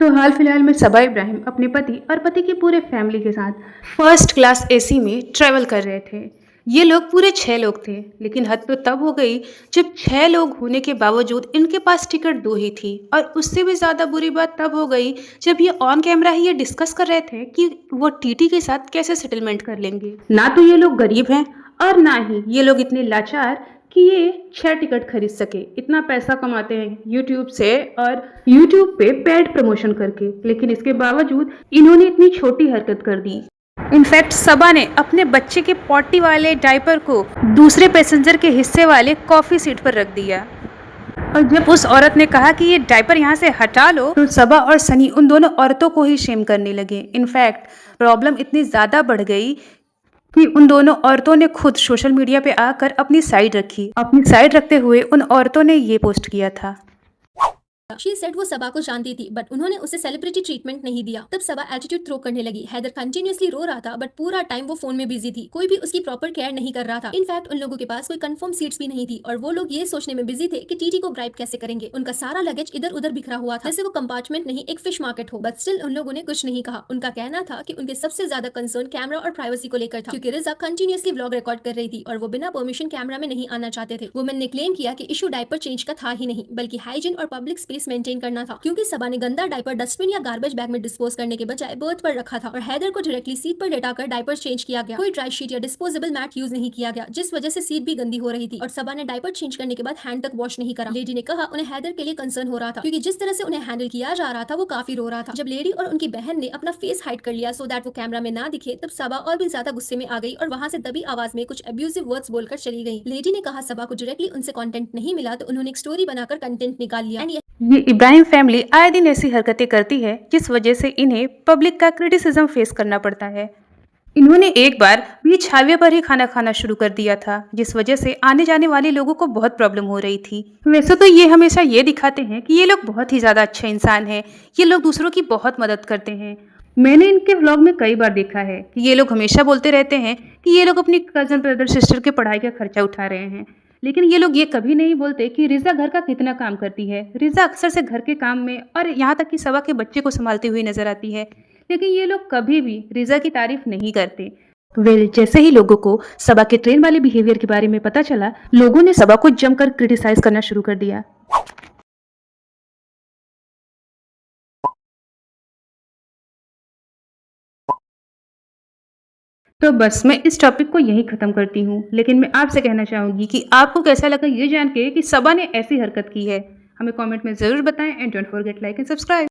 तो हाल फिलहाल में सबा इब्राहिम अपने पति और पति की पूरे फैमिली के साथ फर्स्ट क्लास एसी में ट्रैवल कर रहे थे। ये लोग पूरे 6 लोग थे, लेकिन हद तो तब हो गई जब 6 लोग होने के बावजूद इनके पास टिकट 2 ही थी। और उससे भी ज़्यादा बुरी बात तब हो गई जब ये ऑन कैमरा ही ये डिस्कस कर रहे थे कि वो टीटी के साथ कैसे सेटलमेंट कर लेंगे। ना तो ये लोग गरीब हैं और ना ही ये लोग इतने लाचार कि ये 6 टिकट खरीद सके। इतना पैसा कमाते हैं यूट्यूब से और यूट्यूब पे पेड प्रमोशन करके, लेकिन इसके बावजूद इन्होंने इतनी छोटी हरकत कर दी। इनफैक्ट सबा ने अपने बच्चे के पॉटी वाले डायपर को दूसरे पैसेंजर के हिस्से वाले कॉफी सीट पर रख दिया। और जब उस औरत ने कहा कि ये डायपर यहाँ से हटा लो, तो सबा और सनी उन दोनों औरतों को ही शेम करने लगे। इनफैक्ट प्रॉब्लम इतनी ज़्यादा बढ़ गई कि उन दोनों औरतों ने खुद सोशल मीडिया पे आकर अपनी साइड रखी। अपनी साइड रखते हुए उन औरतों ने ये पोस्ट किया था। शी सेड वो सबा को जानती थी बट उन्होंने उसे सेलिब्रिटी ट्रीटमेंट नहीं दिया। तब सबा एटीट्यूड थ्रो करने लगी। हैदर कंटिन्यूअसली रो रहा था बट पूरा टाइम वो फोन में बिजी थी। कोई भी उसकी प्रॉपर केयर नहीं कर रहा था। इनफैक्ट उन लोगों के पास कोई कंफर्म सीट्स भी नहीं थी और वो लोग ये सोचने में बिजी थे कि टीटी को ब्राइब कैसे करेंगे। उनका सारा लगेज इधर उधर बिखरा हुआ था, जैसे वो कंपार्टमेंट नहीं एक फिश मार्केट हो। बट स्टिल उन लोगों ने कुछ नहीं कहा। उनका कहना था कि उनके सबसे ज्यादा कंसर्न कैमरा और प्राइवेसी को लेकर था, क्योंकि रिजा कंटिन्यूअसली व्लॉग रिकॉर्ड कर रही थी और वो बिना परमिशन कैमरा में नहीं आना चाहते थे। वुमेन ने क्लेम किया कि इशू डायपर चेंज का था ही नहीं, बल्कि हाइजीन और पब्लिक स्पेस मेंटेन करना था, क्योंकि सबा ने गंदा डायपर डस्टबिन या गार्बेज बैग में डिस्पोज करने के बजाय बर्थ पर रखा था और हैदर को डायरेक्टली सीट पर लेटाकर डायपर चेंज किया गया। कोई ड्राई शीट या डिस्पोजेबल मैट यूज नहीं किया गया, जिस वजह से सीट भी गंदी हो रही थी और सबा ने डायपर चेंज करने के बाद हैंड तक वॉश नहीं करा। लेडी ने कहा उन्हें हैदर के लिए कंसर्न हो रहा था, क्योंकि जिस तरह से उन्हें हैंडल किया जा रहा था वो काफी रो रहा था। जब लेडी और उनकी बहन ने अपना फेस हाइड कर लिया सो दैट वो कैमरा में ना दिखे, तब सबा और भी ज्यादा गुस्से में आ गई और वहां से दबी आवाज में कुछ अब्यूजिव वर्ड्स बोलकर चली गई। लेडी ने कहा सबा को डायरेक्टली उनसे कंटेंट नहीं मिला तो उन्होंने एक स्टोरी बनाकर कंटेंट निकाल लिया। ये इब्राहिम फैमिली आए दिन ऐसी हरकतें करती है जिस वजह से इन्हें पब्लिक का क्रिटिसिज्म फेस करना पड़ता है। इन्होंने एक बार बीच हाईवे पर ही खाना खाना शुरू कर दिया था, जिस वजह से आने जाने वाले लोगों को बहुत प्रॉब्लम हो रही थी। वैसे तो ये हमेशा ये दिखाते हैं कि ये लोग बहुत ही ज़्यादा अच्छे इंसान हैं, ये लोग दूसरों की बहुत मदद करते हैं। मैंने इनके व्लॉग में कई बार देखा है कि ये लोग हमेशा बोलते रहते हैं कि ये लोग अपनी कज़न ब्रदर सिस्टर के पढ़ाई का खर्चा उठा रहे हैं, लेकिन ये लोग ये कभी नहीं बोलते कि रिजा घर का कितना काम करती है। रिजा अक्सर से घर के काम में और यहाँ तक कि सबा के बच्चे को संभालती हुई नजर आती है, लेकिन ये लोग कभी भी रिजा की तारीफ नहीं करते। जैसे ही लोगों को सबा के ट्रेन वाले बिहेवियर के बारे में पता चला, लोगों ने सबा को जमकर क्रिटिसाइज करना शुरू कर दिया। तो बस मैं इस टॉपिक को यहीं ख़त्म करती हूँ, लेकिन मैं आपसे कहना चाहूँगी कि आपको कैसा लगा ये जान के कि सबा ने ऐसी हरकत की है। हमें कमेंट में ज़रूर बताएं and don't forget like and subscribe.